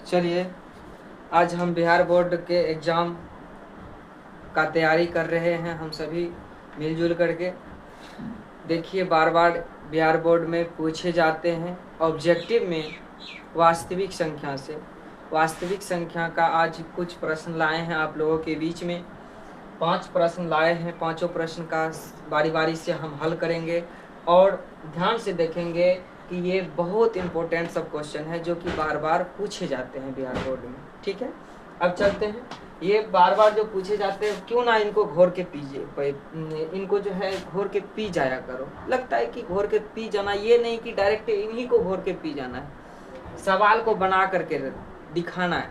चलिए, आज हम बिहार बोर्ड के एग्ज़ाम का तैयारी कर रहे हैं हम सभी मिलजुल करके। देखिए, बार बार बिहार बोर्ड में पूछे जाते हैं ऑब्जेक्टिव में वास्तविक संख्या से। वास्तविक संख्या का आज कुछ प्रश्न लाए हैं आप लोगों के बीच में। 5 प्रश्न लाए हैं। पांचों प्रश्न का बारी बारी से हम हल करेंगे और ध्यान से देखेंगे कि ये बहुत इम्पोर्टेंट सब क्वेश्चन है जो कि बार बार पूछे जाते हैं बिहार बोर्ड में। ठीक है, अब चलते हैं। ये बार बार जो पूछे जाते हैं, क्यों ना इनको घोर के पीजिए, इनको जो है घोर के पी जाया करो। लगता है कि घोर के पी जाना, ये नहीं कि डायरेक्ट इन्हीं को घोर के पी जाना है। सवाल को बना करके दिखाना है,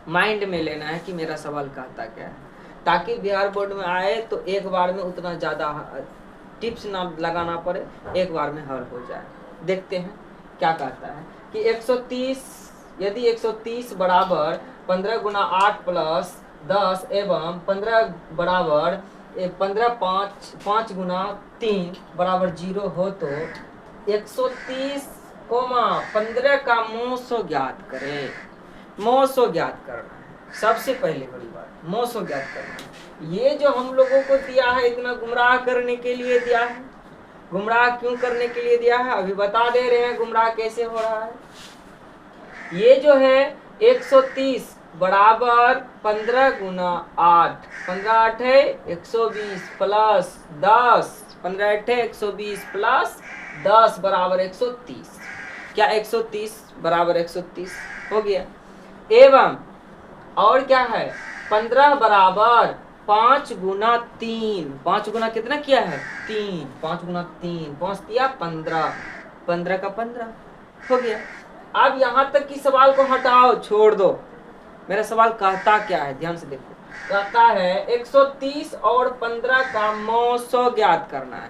माइंड में लेना है कि मेरा सवाल कहता क्या है, ताकि बिहार बोर्ड में आए तो एक बार में उतना ज़्यादा टिप्स ना लगाना पड़े, एक बार में हल हो जाए। देखते हैं क्या कहता है कि 130, यदि 130 बराबर 15 गुना 8 प्लस 10 एवं 15 बराबर 15 5 गुना 3 बराबर 0 हो तो 130,15 का मोसो ज्ञात करें। मोसो ज्ञात करना है सबसे पहले बड़ी बात, मोसो ज्ञात करना है। ये जो हम लोगों को दिया है इतना गुमराह करने के लिए दिया है। गुमराह क्यों करने के लिए दिया है अभी बता दे रहे हैं गुमराह कैसे हो रहा है। ये जो है 130 बराबर 15 गुना 8, 15 8 है 120 प्लस 10, 15 8 है 120 प्लस 10 बराबर 130। क्या 130 बराबर 130 हो गया। एवं और क्या है 15 बराबर 5 गुना 3, 5 गुना कितना किया है 3, 5 गुना 3 5 दिया 15, 15 का 15 हो गया। अब यहाँ तक की सवाल को हटाओ, छोड़ दो। मेरा सवाल कहता क्या है, ध्यान से देखो। कहता है 130 और 15 का मोसो ज्ञात करना है।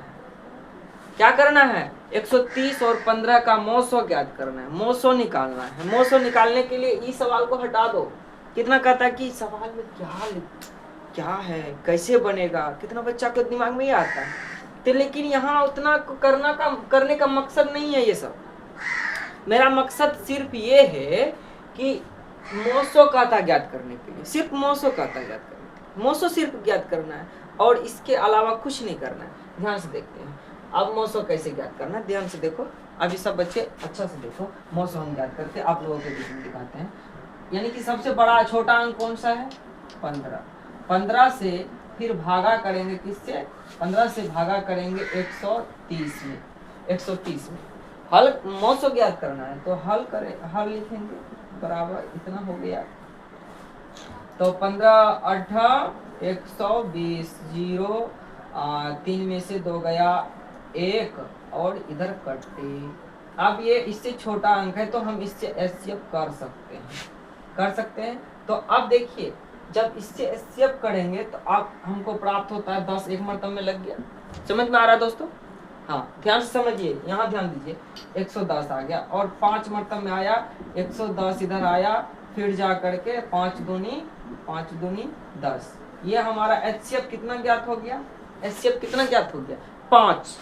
क्या करना है 130 और 15 का मोसो ज्ञात करना है, मोसो निकालना है। मोसो निकालने के लिए इस सवाल को हटा दो। कितना कहता है कि सवाल में क्या है, कैसे बनेगा, कितना बच्चा के दिमाग में ही आता है। तो लेकिन यहाँ उतना करने का मकसद नहीं है। ये सब मेरा मकसद सिर्फ ये है कि मोसो कहता ज्ञात करने के लिए, सिर्फ मोसो कहता ज्ञात करने के लिए, मोसो सिर्फ ज्ञात करना है और इसके अलावा कुछ नहीं करना है। ध्यान से देखते हैं अब मोसो कैसे ज्ञात करना है। ध्यान से देखो, अभी सब बच्चे अच्छा से देखो। मोसो हम ज्ञात करते हैं, आप लोगों के बीच में दिखाते हैं। यानी कि सबसे बड़ा छोटा अंक कौन सा है 15। 15 से फिर भागा करेंगे किससे, 15 से भागा करेंगे 130 में, 130 में। हल मोसो ज्ञात करना है तो हल हल लिखेंगे बराबर इतना हो गया। तो 15 8 120 0, 3 में से 2 गया 1 और इधर कटे। अब ये इससे छोटा अंक है तो हम इससे एचसीएफ कर सकते हैं। तो अब देखिए जब इससे एचसीएफ करेंगे तो अब हमको प्राप्त होता है 10। एक मरतब में लग गया। समझ में आ रहा है दोस्तों? हाँ, ध्यान से समझिए, यहाँ ध्यान दीजिए। 110 आ गया और 5 मरतब में आया 110, इधर आया फिर जा करके 5 दूनी 10। ये हमारा एचसीएफ कितना ज्ञात हो गया, एचसीएफ कितना ज्ञात हो गया 5।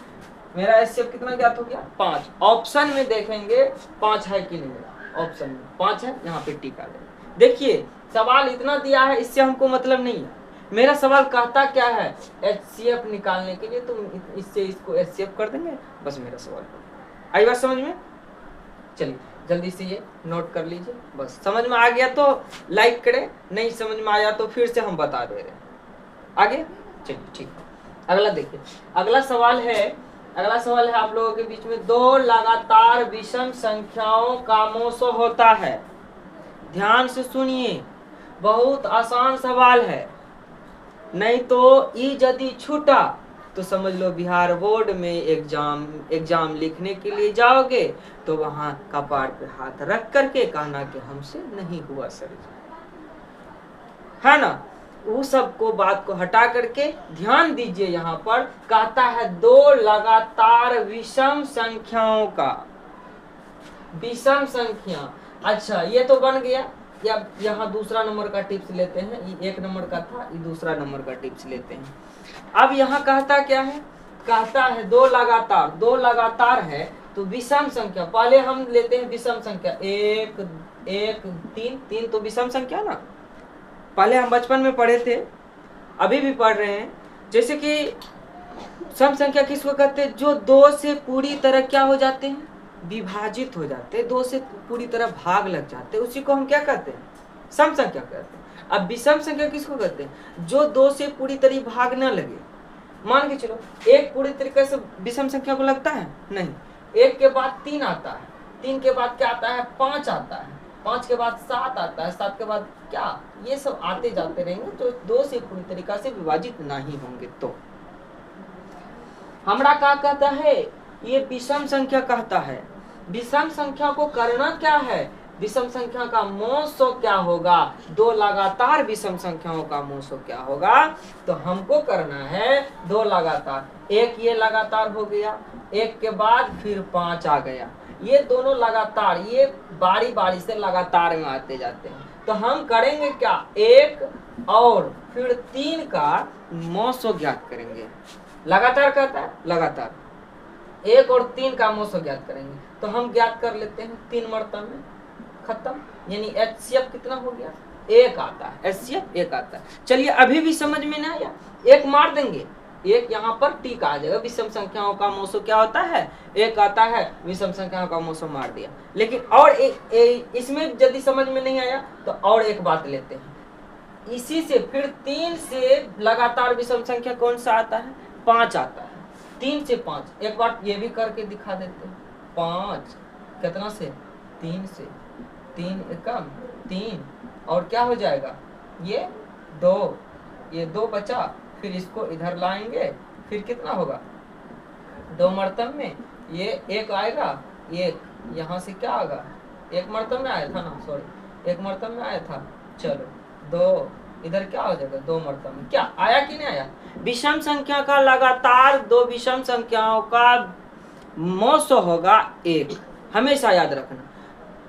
मेरा एचसीएफ कितना ज्ञात हो गया 5। ऑप्शन में देखेंगे 5 है कि नहीं, मेरा ऑप्शन में 5 है, यहाँ पे टिक आ जाए। देखिए सवाल इतना दिया है, इससे हमको मतलब नहीं है। मेरा सवाल कहता क्या है एचसीएफ निकालने के लिए, तुम इससे इसको एचसीएफ कर देंगे, बस मेरा सवाल आई बात समझ में। चलिए जल्दी से ये नोट कर लीजिए। बस समझ में आ गया तो लाइक करें, नहीं समझ में आया तो फिर से हम बता दे रहे हैं आगे। चलिए ठीक है, अगला देखिए। अगला सवाल है आप लोगों के बीच में, 2 लगातार विषम संख्याओं का मोसो होता है। ध्यान से सुनिए, बहुत आसान सवाल है, नहीं तो यदि छूटा तो समझ लो बिहार बोर्ड में एग्जाम लिखने के लिए जाओगे तो वहां कपार पे हाथ रख करके कहना कि हमसे नहीं हुआ सर, है ना। वो सबको बात को हटा करके ध्यान दीजिए। यहाँ पर कहता है 2 लगातार विषम संख्याओं का, विषम संख्या। अच्छा ये तो बन गया। या यहाँ दूसरा नंबर का टिप्स लेते हैं, ये 1 नंबर का था, ये दूसरा नंबर का टिप्स लेते हैं। अब यहाँ कहता क्या है, कहता है 2 लगातार है तो विषम संख्या पहले हम लेते हैं विषम संख्या 1 1 3 3 तो विषम संख्या ना, पहले हम बचपन में पढ़े थे, अभी भी पढ़ रहे हैं। जैसे कि सम संख्या किसको कहते हैं? जो दो से पूरी तरह क्या हो जाते हैं? विभाजित हो जाते हैं, दो से पूरी तरह भाग लग जाते हैं, उसी को हम क्या कहते हैं? सम संख्या कहते हैं। अब विषम संख्या किसको कहते हैं? जो दो से पूरी तरह भाग न लगे। मान के चलो एक पूरी तरीके से विषम संख्या को लगता है नहीं, एक के बाद 3 आता है, 3 के बाद क्या आता है? 5 आता है, 5 के बाद 7 आता है, 7 के बाद क्या, ये सब आते जाते रहेंगे जो दो से पूरी तरीका से विभाजित नहीं होंगे। तो हमरा क्या कहता है? ये विषम संख्या कहता है। विषम संख्या को करना क्या है? विषम संख्या का मोसो क्या होगा? दो लगातार विषम संख्याओं का मोसो क्या होगा? तो हमको करना है दो लगातार, एक ये लगातार हो गया, एक के बाद फिर 5 आ गया, ये दोनों लगातार, ये बारी बारी से लगातार में आते जाते हैं। तो हम करेंगे क्या? 1 और फिर 3 का मोसो ज्ञात करेंगे। लगातार कहता है लगातार, 1 और 3 का मोसो ज्ञात करेंगे। तो हम ज्ञात कर लेते हैं 3 मरतब में, खत्म। यानी HCF कितना हो गया? 1 आता है, HCF 1 आता है। चलिए अभी भी समझ में नहीं आया, 1 मार देंगे, 1 यहाँ पर टिक आ जाएगा। विषम संख्याओं का मोसो क्या होता है? 1 आता है, विषम संख्याओं का मोसो मार दिया। लेकिन और इसमें यदि समझ में नहीं आया तो और एक बात लेते हैं, इसी से फिर 3 से लगातार विषम संख्या कौन सा आता है? 5 आता है। 3 से 5, एक बार ये भी करके दिखा देते हैं। 5 कितना से? 3 से, 3 एकम 3 और क्या हो जाएगा? ये 2, ये 2 बचा, फिर इसको इधर लाएंगे, फिर कितना होगा? 2 मरतब में ये 1 आएगा, 1 यहाँ से क्या आएगा? 1 मरतब में आया था ना, सॉरी 1 मरतब में आया था। चलो 2 इधर क्या हो जाएगा? 2 मरतब में क्या आया कि नहीं आया? विषम संख्या का लगातार दो विषम संख्याओं का मोसो होगा 1, हमेशा याद रखना।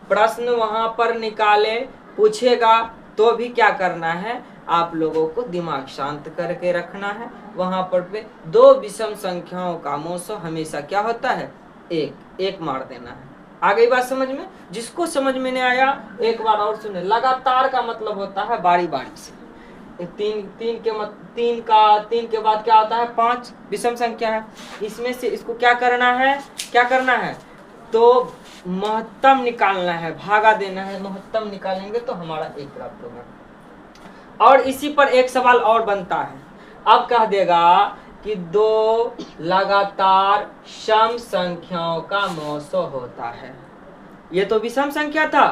प्रश्न वहां पर निकाले पूछेगा तो भी क्या करना है? आप लोगों को दिमाग शांत करके रखना है। वहां पर पे दो विषम संख्याओं का मोसो हमेशा क्या होता है? 1 मार देना है। आ गई बात समझ में? जिसको समझ में नहीं आया एक बार और सुने। लगातार का मतलब होता है बारी बारी से। 3 के बाद क्या होता है? 5 विषम संख्या है, इसमें से इसको क्या करना है? क्या करना है? तो महत्तम निकालना है, भागा देना है। महत्तम निकालेंगे तो हमारा 1 प्राप्त होगा। और इसी पर एक सवाल और बनता है, अब कह देगा कि 2 लगातार सम संख्याओं का मोसो होता है। ये तो विषम संख्या था,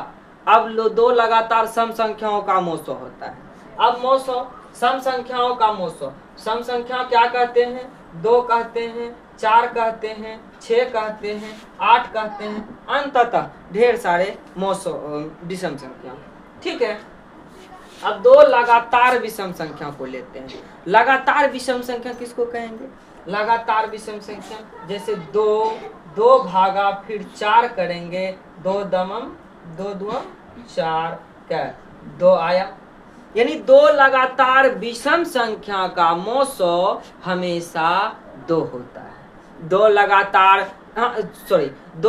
अब 2 लगातार सम संख्याओं का मोसो होता है। अब मोसो सम संख्याओं का मोसो, सम संख्या क्या कहते हैं? 2 कहते हैं, 4 कहते हैं, 6 कहते हैं, 8 कहते हैं, अंततः ढेर सारे मोसो विषम संख्या। ठीक है, अब 2 लगातार विषम संख्या को लेते हैं। लगातार विषम संख्या किसको कहेंगे? लगातार विषम संख्या जैसे 2 भागा फिर 4 करेंगे, 2 दमम 2 दुम 4 क्या 2 आया। यानी 2 लगातार विषम संख्या का मोसो हमेशा 2 होता है। 2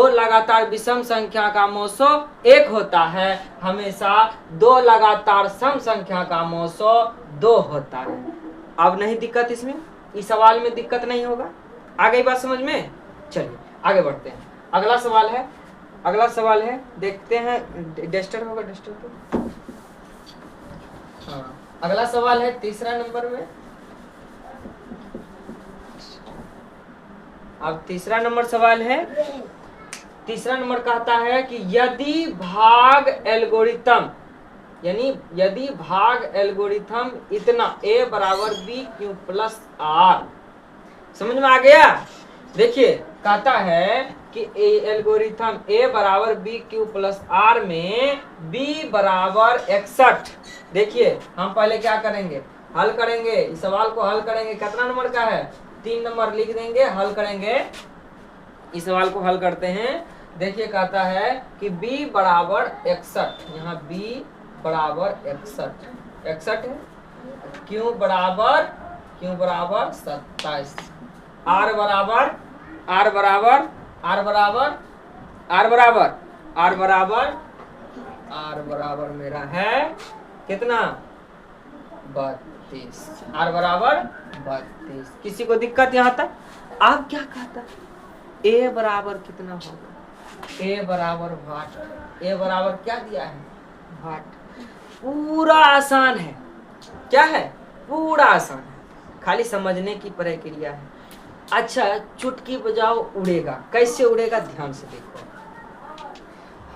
लगातार विषम संख्या का मोसो 1 होता है, हमेशा 2 लगातार सम संख्या का मोसो 2 होता है। अब नहीं दिक्कत, इसमें इस सवाल में दिक्कत नहीं होगा। आ गई बात समझ में? चलिए आगे बढ़ते हैं। अगला सवाल है, देखते हैं। डस्टर होगा, डस्टर तो हाँ। अगला सवाल है तीसरा नंबर में। अब तीसरा नंबर सवाल है, तीसरा नंबर कहता है कि यदि भाग एल्गोरिथम, यानी यदि भाग एल्गोरिथम इतना a बराबर b क्यू प्लस r, समझ में आ गया? देखिए कहता है कि एल्गोरिथम a बराबर b क्यू प्लस r में b बराबर 61। देखिए हम पहले क्या करेंगे? हल करेंगे, इस सवाल को हल करेंगे। कितना नंबर का है? 3 नंबर लिख देंगे, हल करेंगे। इस सवाल को हल करते हैं। देखिए कहता है कि b बराबर 61, यहाँ b बराबर 61 है, q बराबर 27, r बराबर आर बराबर आर बराबर आर बराबर आर बराबर मेरा है कितना 32। आर बराबर 32। किसी को दिक्कत यहाँ तक? आप क्या कहता? ए बराबर कितना होगा? ए बराबर वाट। ए बराबर क्या दिया है? वाट। पूरा आसान है। क्या है? पूरा आसान है, खाली समझने की प्रक्रिया है। अच्छा, चुटकी बजाओ उड़ेगा। कैसे उड़ेगा? ध्यान से देखो।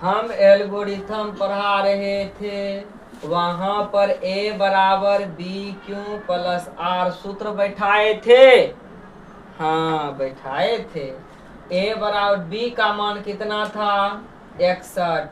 हम एल्गोरिथम पढ़ा रहे थे, वहां पर ए बराबर बी क्यू प्लस आर सूत्र बैठाए थे। हाँ, बैठाए थे। ए बराबर बी का मान कितना था? 61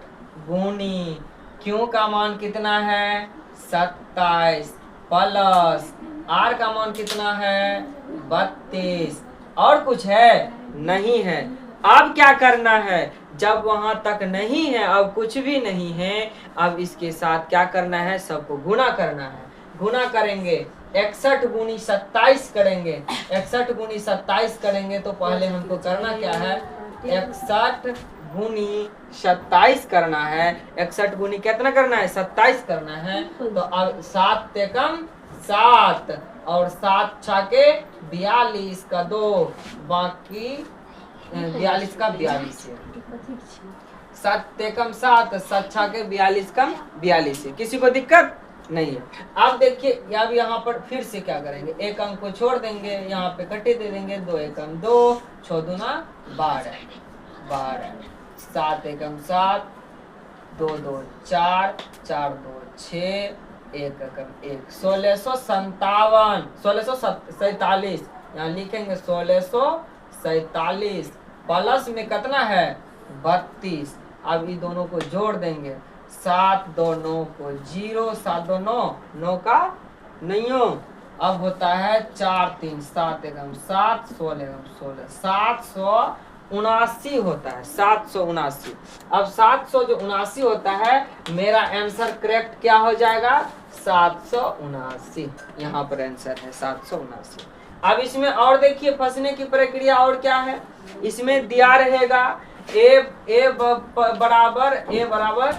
गुनी क्यू का मान कितना है? 27 प्लस आर का मान कितना है? 32। और कुछ है? नहीं है। अब क्या करना है? जब वहां तक नहीं है, अब कुछ भी नहीं है, अब इसके साथ क्या करना है? सबको गुणा करना है। गुणा करेंगे 61 गुनी 27 करेंगे। 61 गुनी 27 करेंगे तो पहले हमको करना क्या है? 61 गुनी 27 करना है। 61 गुनी कितना करना है? 27 करना है। तो अब 7 ते कम 7 और 7 छाके 42 का 2, बाकी 42 का 42 है। 7 ते कम 7, 7 छाके 42 कम 42 है। किसी को दिक्कत नहीं है? अब देखिए, अब यहाँ पर फिर से क्या करेंगे? एक अंक को छोड़ देंगे, यहाँ पे कट्टे दे देंगे। 2 एकम 2, 6 दूना 12, 7 एकम 7, 2 2 4, 4 2 6, 1 एकम 1, 1657, 1647। यहाँ लिखेंगे 1647 प्लस में कितना है? 32। अब ये दोनों को जोड़ देंगे। 7 2 9 को 0, 7 2 9, 9 का नहीं हो। अब होता है 4 3 7 एकम 7, 16 एकम 16, 779 होता है। 779। अब 779 होता है, मेरा आंसर करेक्ट क्या हो जाएगा? 779। यहाँ पर आंसर है 779। अब इसमें और देखिए फंसने की प्रक्रिया और क्या है? इसमें दिया रहेगा ए बराबर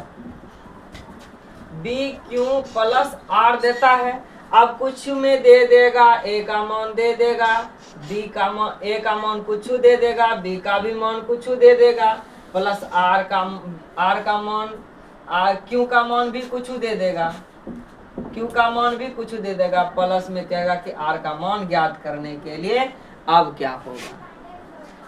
बी क्यू प्लस आर देता है। अब कुछ में दे देगा, ए का मान दे देगा, बी का मान, ए का मान कुछ दे देगा, बी का भी मान कुछ दे देगा, प्लस आर का मान, क्यू का मान भी कुछ दे देगा, क्यू का मान भी कुछ दे देगा। प्लस में कहेगा कि आर का मान ज्ञात करने के लिए अब क्या होगा?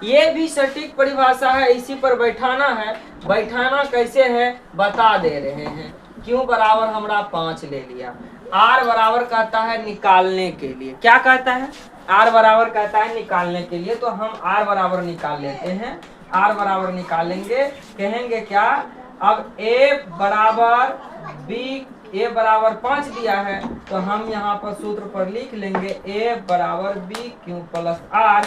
ये भी सटीक परिभाषा है, इसी पर बैठाना है। बैठाना कैसे है बता दे रहे हैं। क्यू बराबर हमारा 5 ले लिया। आर बराबर कहता है निकालने के लिए। क्या कहता है? आर बराबर कहता है निकालने के लिए। तो हम आर बराबर निकाल लेते हैं। आर बराबर निकालेंगे, कहेंगे क्या? अब ए बराबर बी, ए बराबर 5 दिया है, तो हम यहाँ पर सूत्र पर लिख लेंगे ए बराबर बी क्यू प्लस आर।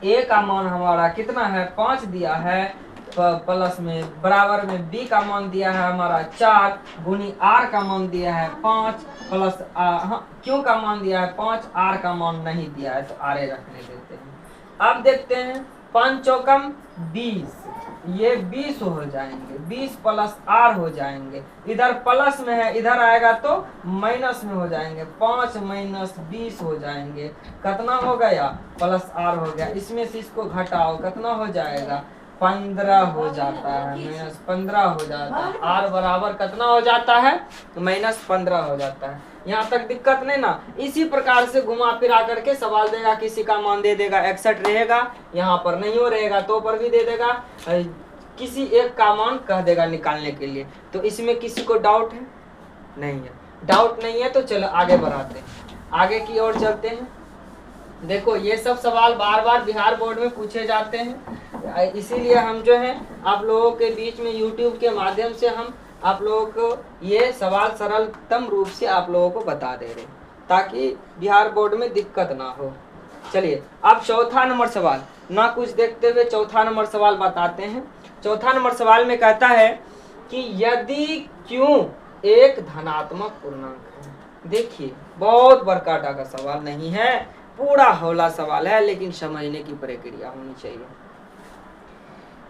ए का मान हमारा कितना है? 5 दिया है, प्लस में बराबर में बी का मान दिया है हमारा 4 गुनी आर का मान दिया है 5 प्लस क्यू का मान दिया है 5, आर का मान नहीं दिया है तो आरे रखने देते हैं। अब देखते हैं 5 चौकम 20, ये 20 हो जाएंगे, 20 प्लस आर हो जाएंगे। इधर प्लस में है, इधर आएगा तो माइनस में हो जाएंगे। 5 माइनस 20 हो जाएंगे। कितना हो गया? प्लस आर हो गया। इसमें से इसको घटाओ, कितना हो जाएगा? 15 हो जाता है, माइनस 15 हो जाता है। आर बराबर कितना हो जाता है? माइनस 15 हो जाता है। यहाँ तक दिक्कत नहीं ना? इसी प्रकार से घुमा फिरा करके सवाल देगा, किसी का मान दे देगा 61 रहेगा, यहाँ पर नहीं हो रहेगा तो पर भी दे देगा, किसी एक का मान कह देगा निकालने के लिए। तो इसमें किसी को डाउट है? नहीं है। डाउट नहीं है तो चलो आगे बढ़ाते हैं, आगे की ओर चलते हैं। देखो ये सब सवाल बार बार बिहार बोर्ड में पूछे जाते हैं, इसीलिए हम जो है आप लोगों के बीच में YouTube के माध्यम से हम आप लोगों को ये सवाल सरलतम रूप से आप लोगों को बता दे रहे हैं, ताकि बिहार बोर्ड में दिक्कत ना हो। चलिए अब चौथा नंबर सवाल, ना कुछ देखते हुए चौथा नंबर सवाल बताते हैं। चौथा नंबर सवाल में कहता है कि यदि क्यों एक धनात्मक पूर्णांक है। देखिए बहुत बरकाटा का सवाल नहीं है, पूरा हौला सवाल है, लेकिन समझने की प्रक्रिया होनी चाहिए।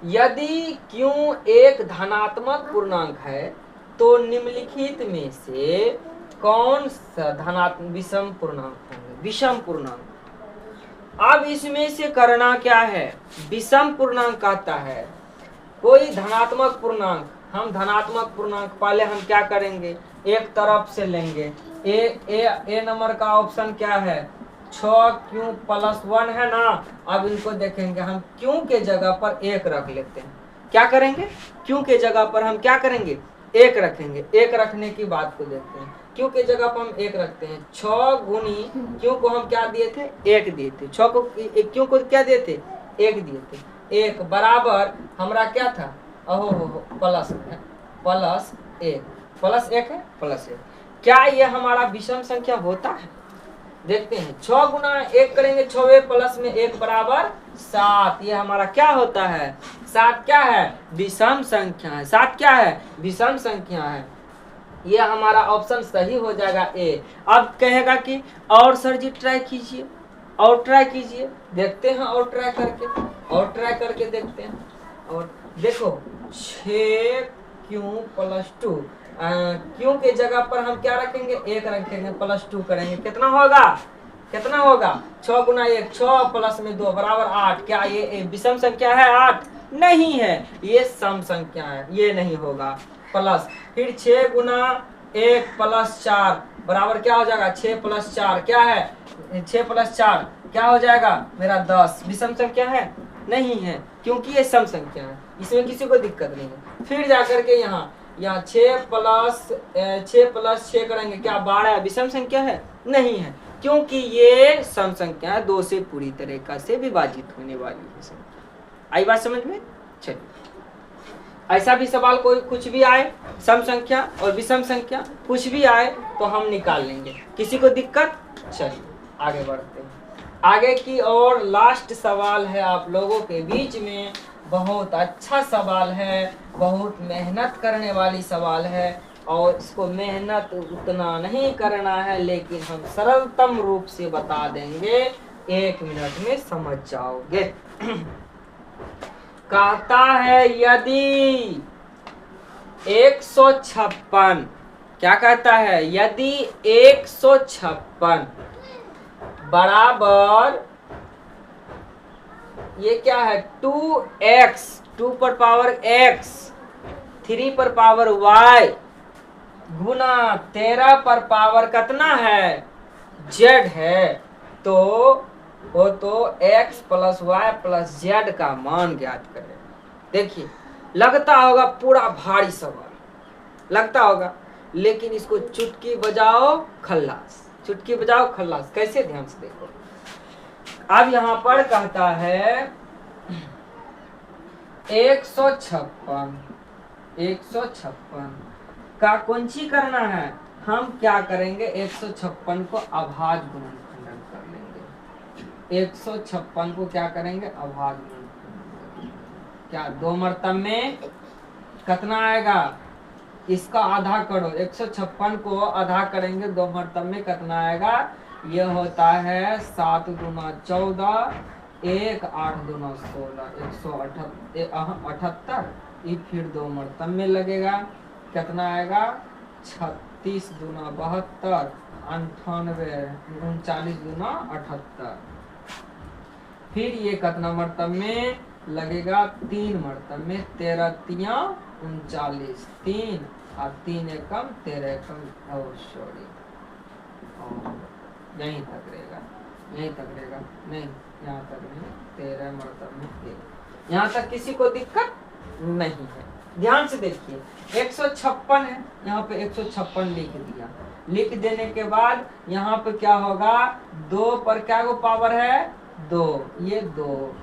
यदि Q एक धनात्मक पूर्णांक है तो निम्नलिखित में से कौन सा धनात्मक विषम पूर्णांक होंगे? विषम पूर्णांक। अब इसमें से करना क्या है? विषम पूर्णांक कहता है कोई धनात्मक पूर्णांक, हम धनात्मक पूर्णांक पहले हम क्या करेंगे, एक तरफ से लेंगे। ए नंबर का ऑप्शन क्या है? 6Q+1 है ना। अब इनको देखेंगे, हम Q के जगह पर 1 रख लेते हैं। क्या करेंगे? Q के जगह पर हम क्या करेंगे? 1 रखेंगे। 1 रखने की बात को देखते हैं। Q के जगह पर हम 1 रखते हैं। 6 गुनी Q को हम क्या दिए थे? 1 दिए थे। 6 को Q को क्या दिए थे? 1 दिए थे। 1 बराबर हमरा क्या था? प्लस 1 प्लस 1 है, प्लस 1। क्या ये हमारा विषम संख्या होता है? देखते हैं। 6 गुना 1 करेंगे, 6 प्लस में 1 बराबर 7। ये हमारा क्या होता है? 7 क्या है? विषम संख्या है। 7 क्या है? विषम संख्या है। ये हमारा ऑप्शन सही हो जाएगा ए। अब कहेगा कि और सर जी ट्राई कीजिए, और ट्राई कीजिए। देखते हैं और ट्राई करके देखते हैं। और देखो 6Q+2 Q के जगह पर हम क्या रखेंगे? 1 रखेंगे, +2 करेंगे। कितना होगा? 6 गुना 1 6 प्लस में 2 बराबर 8। क्या ये विषम संख्या है? 8 नहीं है, ये सम संख्या है, ये नहीं होगा। प्लस फिर 6 गुना 1 + 4 बराबर क्या हो जाएगा? 6 + 4 क्या है? 6 + 4 क्या हो जाएगा मेरा? 10। विषम संख्या है? नहीं है, क्योंकि ये सम संख्या है, इसमें किसी को दिक्कत नहीं है। फिर जाकर के यहाँ 6 + 6 करेंगे, क्या 12 विषम संख्या है? नहीं है, क्योंकि ये सम संख्या 2 से पूरी तरीका से विभाजित होने वाली है संख्या। आई बात समझ में? चलिए, ऐसा भी सवाल कोई कुछ भी आए, सम संख्या और विषम संख्या कुछ भी आए तो हम निकाल लेंगे, किसी को दिक्कत? चलिए आगे बढ़ते हैं। आगे की और लास्ट सवाल है आप लोगों के बीच में। बहुत अच्छा सवाल है, बहुत मेहनत करने वाली सवाल है, और इसको मेहनत उतना नहीं करना है, लेकिन हम सरलतम रूप से बता देंगे, 1 मिनट में समझ जाओगे। कहता है यदि 156, क्या कहता है? यदि 156 बराबर, ये क्या है? 2x 2 पर पावर x 3 पर पावर y गुना 13 पर पावर कितना है? z है। तो वो तो x + y + z का मान ज्ञात करें। देखिए, लगता होगा पूरा भारी सवाल लगता होगा, लेकिन इसको चुटकी बजाओ खल्लास, चुटकी बजाओ खल्लास। कैसे? ध्यान से देखो। अब यहाँ पर कहता है 156 का कुंची करना है। हम क्या करेंगे? 156 को अभाज्य गुणनखंडन कर लेंगे। 156 को क्या करेंगे? अभाज्य गुणनखंडन। क्या 2 मर्तब में कितना आएगा? इसका आधा करो। 156 को आधा करेंगे 2 मर्तब में कितना आएगा? यह होता है 7 दूना 14, 1 8 दूना 16, 178। ये फिर 2 मर्तब में लगेगा, कितना आएगा? 36 दूना 72, 98, 39 दूना 78। फिर ये कितना मर्तब में लगेगा? 3 मर्तब में। 13 तिया 39, 3 और 3 एकम 13 एकम, सॉरी यहीं तक रहेगा, नहीं यहाँ तक नहीं, 13 मर्तब में 1। यहाँ तक किसी को दिक्कत नहीं है। ध्यान से देखिए, 156 है, यहाँ पे 156 लिख दिया। लिख देने के बाद यहाँ पे क्या होगा? 2 पर क्या गो पावर है? 2, ये 2।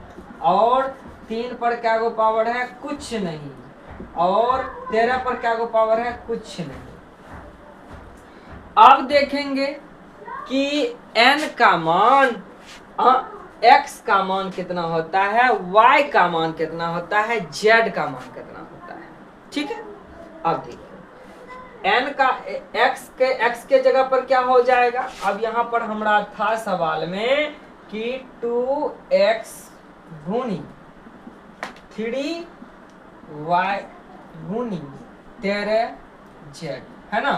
और 3 पर क्या गो पावर है? कुछ नहीं। और 13 पर क्या गो पावर है? कुछ नहीं। अब देखेंगे कि n का मान, x का मान कितना होता है, y का मान कितना होता है, z का मान कितना होता है। ठीक है, अब देखिए n का x के जगह पर क्या हो जाएगा? अब यहाँ पर हमारा था सवाल में कि 2x गुनी 3y गुनी 13z, है ना।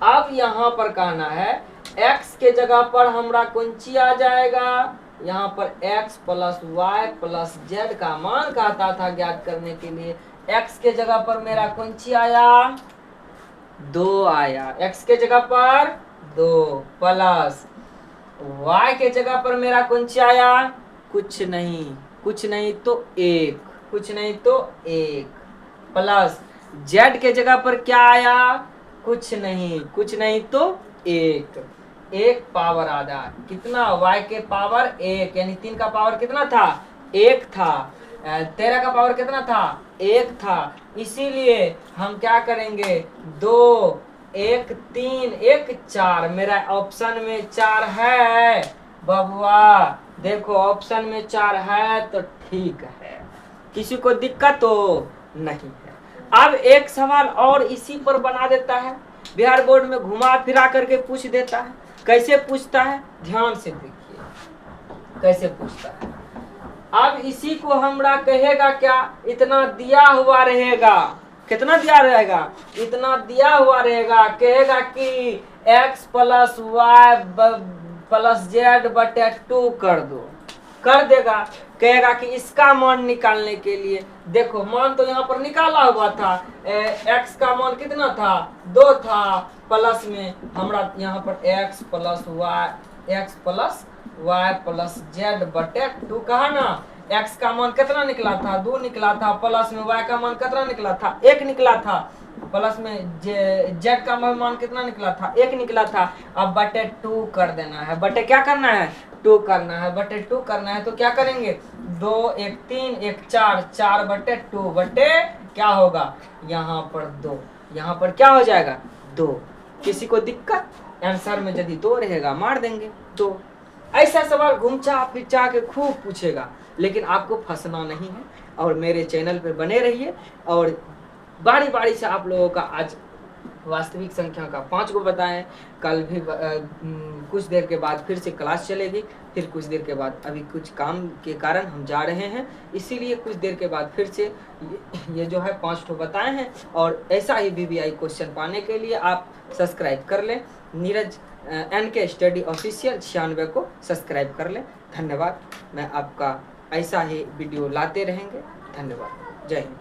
अब यहाँ पर कहना है x के जगह पर हमरा कौन ची आ जाएगा, यहाँ पर x plus Y plus Z का मान कहता था ज्ञात करने के लिए। x के जगह पर मेरा कौन ची आया, 2 आया, x के जगह पर 2 प्लस y के जगह पर मेरा कौन सी आया, कुछ नहीं तो 1, कुछ नहीं तो 1 प्लस z के जगह पर क्या आया, कुछ नहीं तो 1 पावर आधा, कितना, y के पावर 1, यानी 3 का पावर कितना था, 1 था, 13 का पावर कितना था, 1 था। इसीलिए हम क्या करेंगे, 2 1 3 1 4, मेरा ऑप्शन में 4 है बबुआ, देखो ऑप्शन में 4 है तो ठीक है, किसी को दिक्कत तो नहीं है। अब एक सवाल और इसी पर बना देता है, बिहार बोर्ड में घुमा फिरा करके पूछ देता है। कैसे पूछता है, ध्यान से देखिए कैसे पूछता है। अब इसी को हमरा कहेगा क्या, इतना दिया हुआ रहेगा, कितना दिया रहेगा, इतना दिया हुआ रहेगा, कहेगा कि x plus Y plus Z बटे 2 कर दो, कर देगा। कहेगा कि इसका मान निकालने के लिए, देखो मान तो यहाँ पर निकाला हुआ था, x का मान कितना था, 2 था, प्लस में हमरा यहाँ पर x plus Y plus Z बटे 2 कहा ना, x का मान कितना निकला था, 2 निकला था, प्लस में y का मान कितना निकला था, 1 निकला था, प्लस में z का मान कितना निकला था, 1 निकला था। अब बटे 2 कर देना है, बटे क्या करना है, 2 करना है, बटे 2 करना है तो क्या करेंगे, 2 1 3 1 4, 4 बटे 2 बटे क्या होगा, यहाँ पर 2, यहाँ पर क्या हो जाएगा 2। किसी को दिक्कत, आंसर में यदि 2 रहेगा मार देंगे 2। ऐसा सवाल घूमचा फिरचा के खूब पूछेगा, लेकिन आपको फंसना नहीं है और मेरे चैनल पे बने रहिए। और बारी बारी से आप लोगों का आज वास्तविक संख्या का 5 को बताएं, कल भी कुछ देर के बाद फिर से क्लास चलेगी, फिर कुछ देर के बाद अभी कुछ काम के कारण हम जा रहे हैं, इसीलिए कुछ देर के बाद फिर से ये जो है 5 को बताए हैं। और ऐसा ही BBI क्वेश्चन पाने के लिए आप सब्सक्राइब कर लें, नीरज NK स्टडी ऑफिशियल 96 को सब्सक्राइब कर लें। धन्यवाद, मैं आपका ऐसा ही वीडियो लाते रहेंगे। धन्यवाद, जय हिंद।